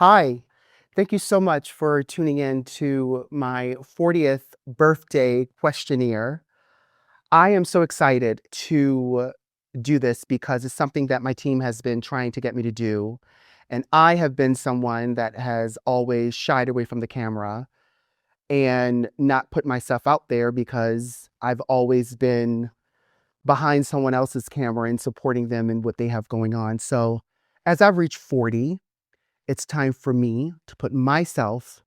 Hi, thank you so much for tuning in to my 40th birthday questionnaire. I am so excited to do this because it's something that my team has been trying to get me to do. And I have been someone that has always shied away from the camera and not put myself out there because I've always been behind someone else's camera and supporting them in what they have going on. So as I've reached 40, it's time for me to put myself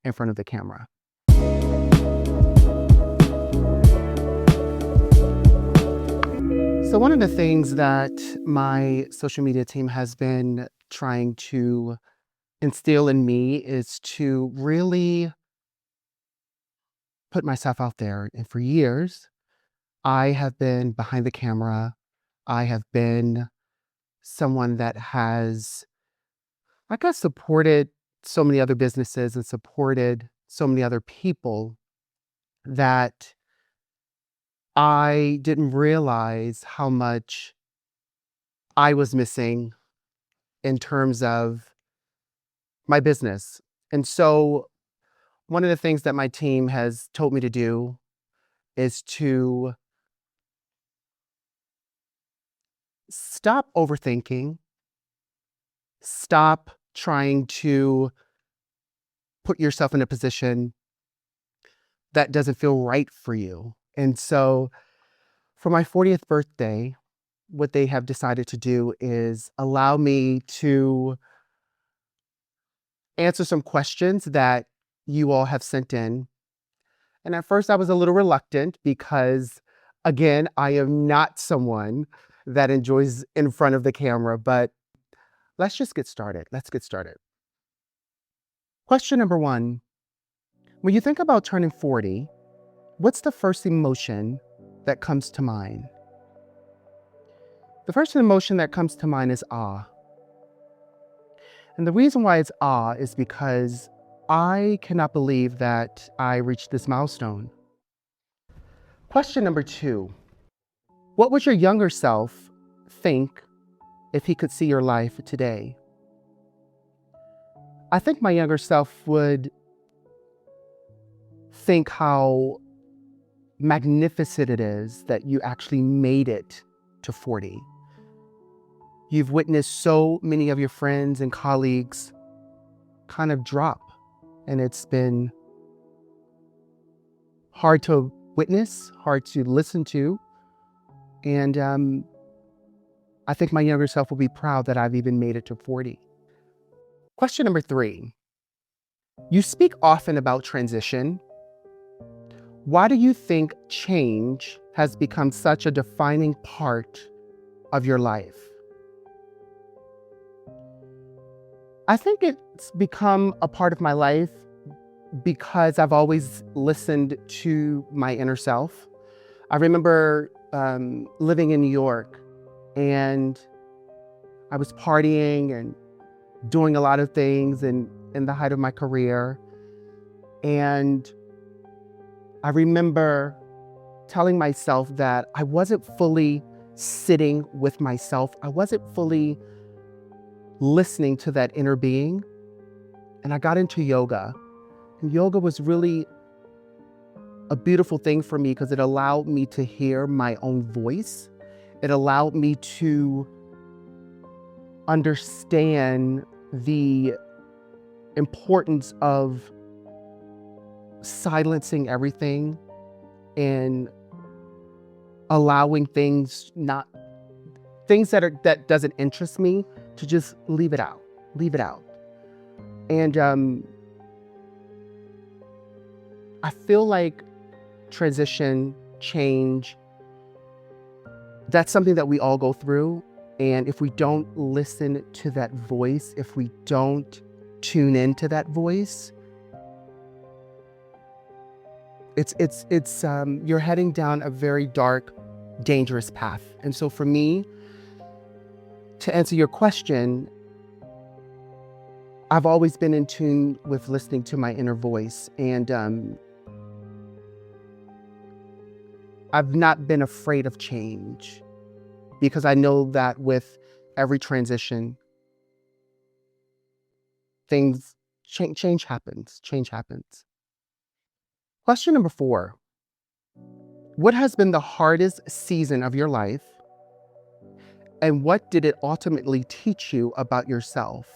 in front of the camera. So, one of the things that my social media team has been trying to instill in me is to really put myself out there. And for years, I have been behind the camera. I have been someone that has, I guess, supported so many other businesses and supported so many other people that I didn't realize how much I was missing in terms of my business. And so, one of the things that my team has told me to do is to stop overthinking, stop trying to put yourself in a position that doesn't feel right for you. And so, for my 40th birthday, what they have decided to do is allow me to answer some questions that you all have sent in. And at first, I was a little reluctant because, again, I am not someone that enjoys in front of the camera, but let's just get started. Let's get started. Question number one. When you think about turning 40, what's the first emotion that comes to mind? The first emotion that comes to mind is awe. And the reason why it's awe is because I cannot believe that I reached this milestone. Question number two. What would your younger self think if he could see your life today? I think my younger self would think how magnificent it is that you actually made it to 40. You've witnessed so many of your friends and colleagues kind of drop, and it's been hard to witness, hard to listen to. And I think my younger self will be proud that I've even made it to 40. Question number three. You speak often about transition. Why do you think change has become such a defining part of your life? I think it's become a part of my life because I've always listened to my inner self. I remember living in New York, and I was partying and doing a lot of things in the height of my career. And I remember telling myself that I wasn't fully sitting with myself. I wasn't fully listening to that inner being. And I got into yoga. And yoga was really a beautiful thing for me because it allowed me to hear my own voice. It allowed me to understand the importance of silencing everything and allowing things that doesn't interest me to just leave it out. And I feel like transition, change, that's something that we all go through. And if we don't listen to that voice, if we don't tune into that voice, you're heading down a very dark, dangerous path. And so for me, to answer your question, I've always been in tune with listening to my inner voice. And I've not been afraid of change because I know that with every transition, things change happens. Change happens. Question number 4. What has been the hardest season of your life, and what did it ultimately teach you about yourself?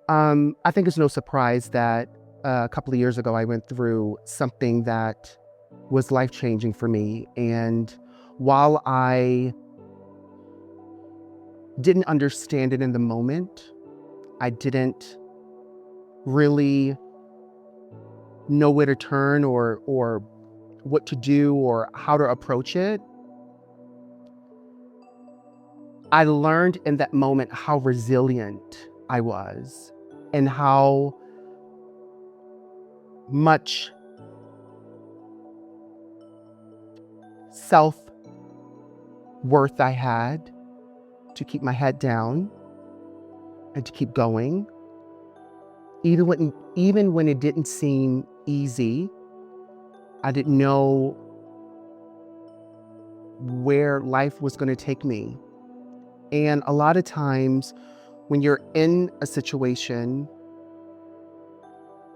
I think it's no surprise that a couple of years ago I went through something that was life-changing for me. And while I didn't understand it in the moment, I didn't really know where to turn or what to do or how to approach it. I learned in that moment how resilient I was and how much self-worth I had to keep my head down and to keep going. Even when it didn't seem easy, I didn't know where life was going to take me. And a lot of times when you're in a situation,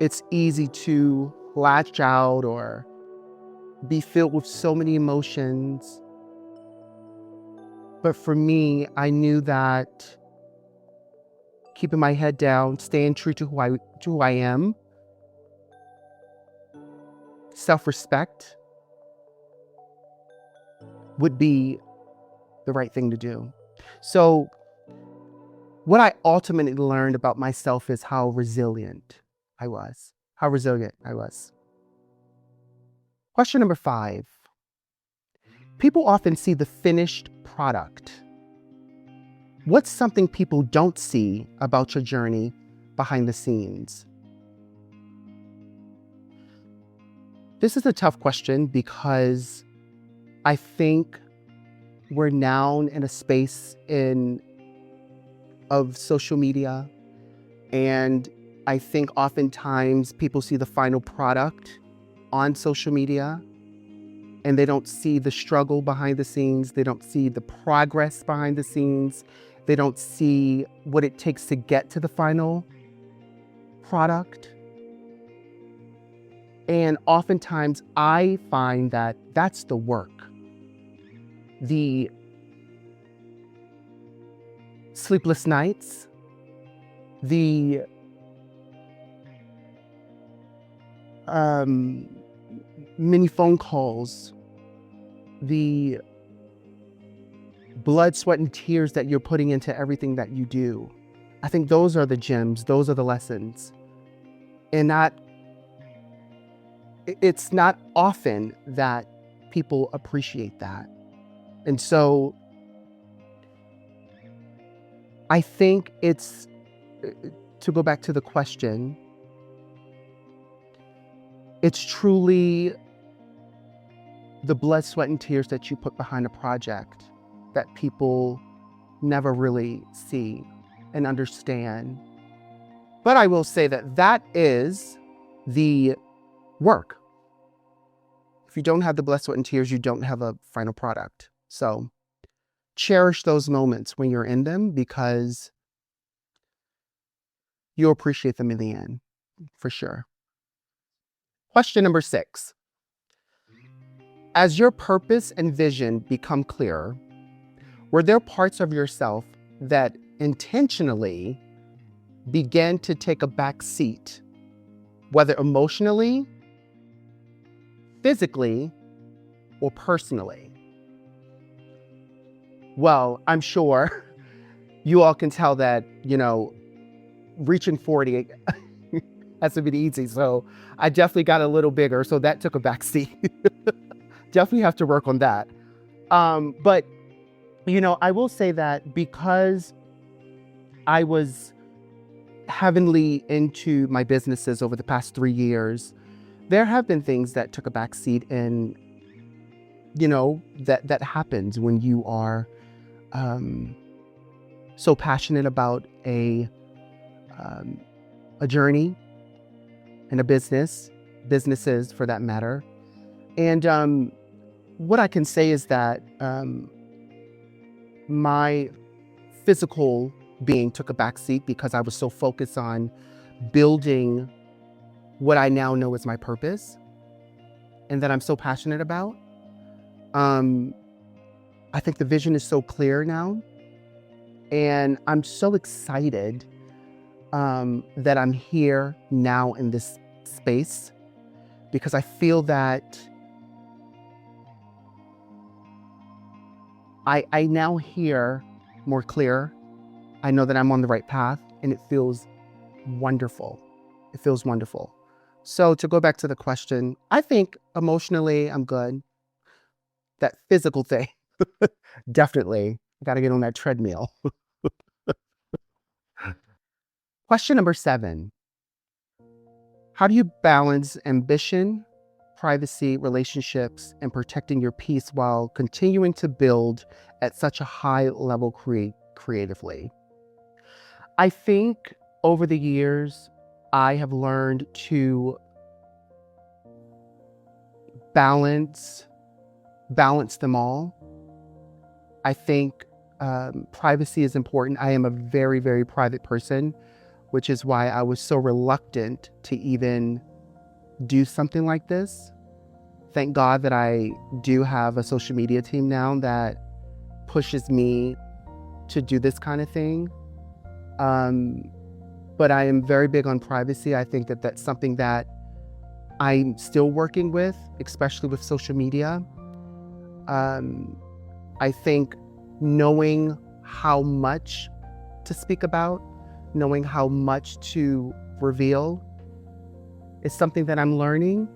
it's easy to latch out or be filled with so many emotions. But for me, I knew that keeping my head down, staying true to who I am, self-respect would be the right thing to do. So what I ultimately learned about myself is how resilient I was. How resilient I was. Question number 5. People often see the finished product. What's something people don't see about your journey behind the scenes? This is a tough question because I think we're now in a space of social media, and I think oftentimes people see the final product on social media and they don't see the struggle behind the scenes. They don't see the progress behind the scenes. They don't see what it takes to get to the final product. And oftentimes I find that that's the work. The sleepless nights, the many phone calls, the blood, sweat, and tears that you're putting into everything that you do. I think those are the gems, those are the lessons. And it's not often that people appreciate that. And so I think it's, to go back to the question, it's truly the blood, sweat, and tears that you put behind a project that people never really see and understand. But I will say that that is the work. If you don't have the blood, sweat, and tears, you don't have a final product. So cherish those moments when you're in them, because you'll appreciate them in the end, for sure. Question number 6. As your purpose and vision become clearer, were there parts of yourself that intentionally began to take a back seat, whether emotionally, physically, or personally? Well, I'm sure you all can tell that, reaching 40 hasn't been easy. So I definitely got a little bigger. So that took a back seat. Definitely have to work on that. But, I will say that because I was heavily into my businesses over the past 3 years, there have been things that took a back seat, and, that happens when you are so passionate about a journey and a businesses for that matter. And what I can say is that my physical being took a back seat because I was so focused on building what I now know is my purpose and that I'm so passionate about. I think the vision is so clear now, and I'm so excited that I'm here now in this space, because I feel that I now hear more clear. I know that I'm on the right path, and it feels wonderful. It feels wonderful. So to go back to the question, I think emotionally I'm good. That physical thing, definitely, got to get on that treadmill. Question number 7. How do you balance ambition, privacy, relationships, and protecting your peace while continuing to build at such a high level creatively? I think over the years, I have learned to balance them all. I think privacy is important. I am a very, very private person, which is why I was so reluctant to even do something like this. Thank God that I do have a social media team now that pushes me to do this kind of thing. But I am very big on privacy. I think that that's something that I'm still working with, especially with social media. I think knowing how much to speak about, knowing how much to reveal is something that I'm learning.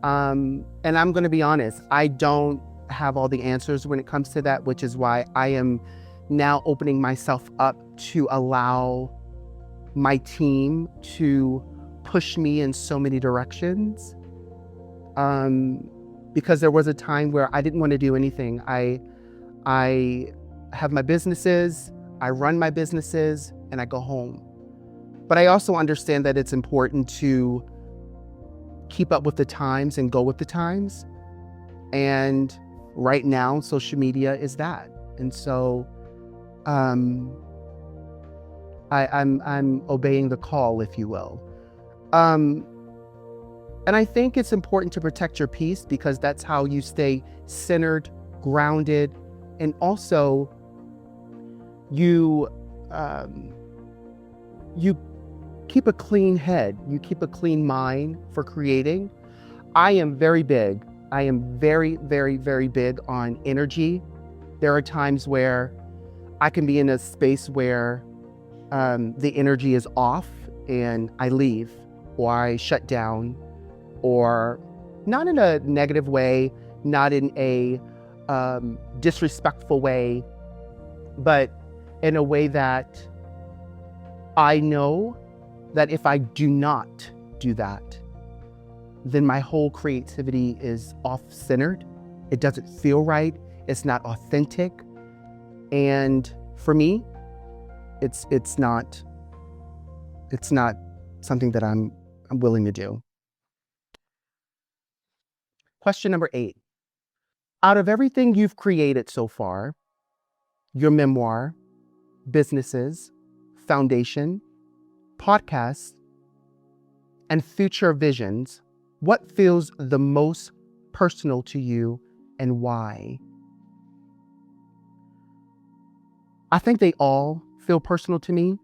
And I'm going to be honest, I don't have all the answers when it comes to that, which is why I am now opening myself up to allow my team to push me in so many directions. Because there was a time where I didn't want to do anything. I have my businesses, I run my businesses, and I go home. But I also understand that it's important to keep up with the times and go with the times. And right now, social media is that. And so I'm obeying the call, if you will. And I think it's important to protect your peace, because that's how you stay centered, grounded, and also you keep a clean head, you keep a clean mind for creating. I am very, very, very big on energy. There are times where I can be in a space where the energy is off and I leave, or I shut down, or not in a negative way, not in a disrespectful way, but in a way that I know that if I do not do that, then my whole creativity is off-centered. It doesn't feel right. It's not authentic. And for me, it's not something that I'm willing to do. Question number 8. Out of everything you've created so far, your memoir, businesses, foundation, podcasts, and future visions, what feels the most personal to you and why? I think they all feel personal to me,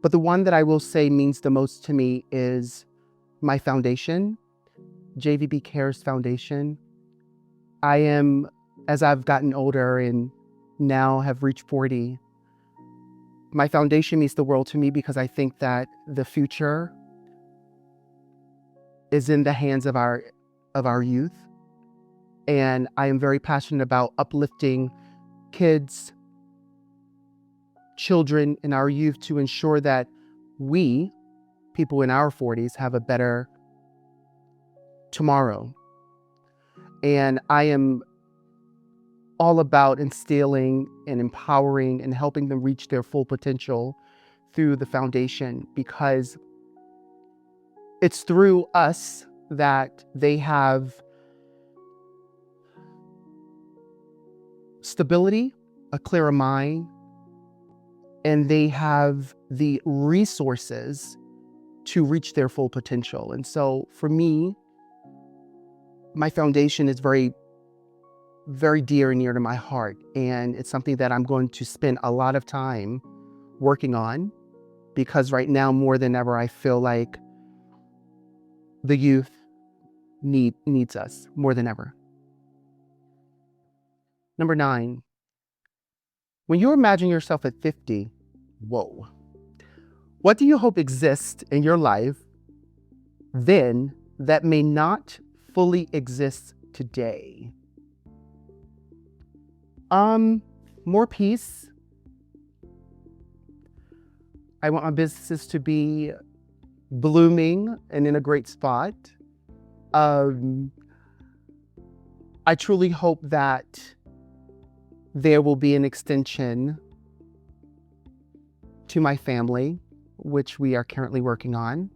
but the one that I will say means the most to me is my foundation, JVB Cares Foundation. I am, as I've gotten older and now have reached 40, my foundation means the world to me, because I think that the future is in the hands of our youth. And I am very passionate about uplifting kids, children, and our youth to ensure that we, people in our 40s, have a better tomorrow. And I am all about instilling and empowering and helping them reach their full potential through the foundation, because it's through us that they have stability, a clearer mind, and they have the resources to reach their full potential. And so for me, my foundation is very, very dear and near to my heart. And it's something that I'm going to spend a lot of time working on, because right now, more than ever, I feel like the youth needs us more than ever. Number 9, when you imagine yourself at 50, whoa, what do you hope exists in your life then that may not fully exist today? More peace. I want my businesses to be blooming and in a great spot. I truly hope that there will be an extension to my family, which we are currently working on.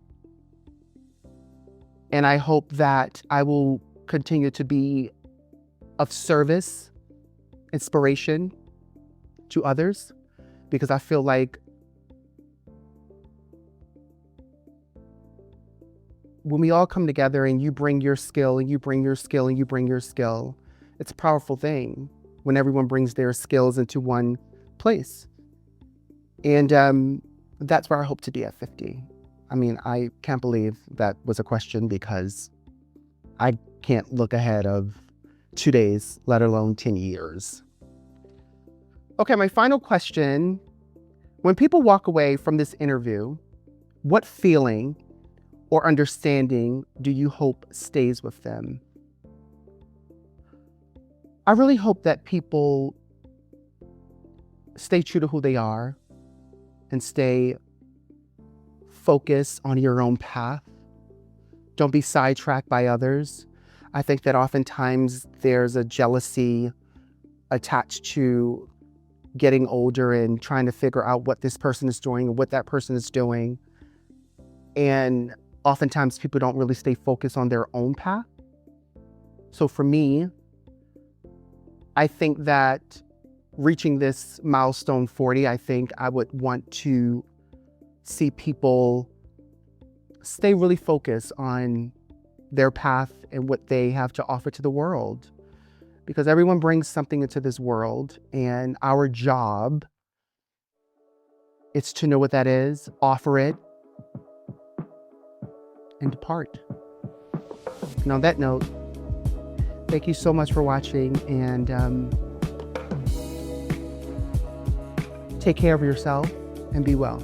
And I hope that I will continue to be of service, inspiration to others, because I feel like when we all come together and you bring your skill and you bring your skill and you bring your skill, it's a powerful thing when everyone brings their skills into one place. And that's where I hope to be at 50. I mean, I can't believe that was a question, because I can't look ahead of 2 days, let alone 10 years. Okay, my final question. When people walk away from this interview, what feeling or understanding do you hope stays with them? I really hope that people stay true to who they are and stay focused on your own path. Don't be sidetracked by others. I think that oftentimes there's a jealousy attached to getting older and trying to figure out what this person is doing and what that person is doing. And oftentimes people don't really stay focused on their own path. So for me, I think that reaching this milestone 40, I think I would want to see people stay really focused on their path and what they have to offer to the world. Because everyone brings something into this world, and our job is to know what that is, offer it, and depart. And on that note, thank you so much for watching, and take care of yourself and be well.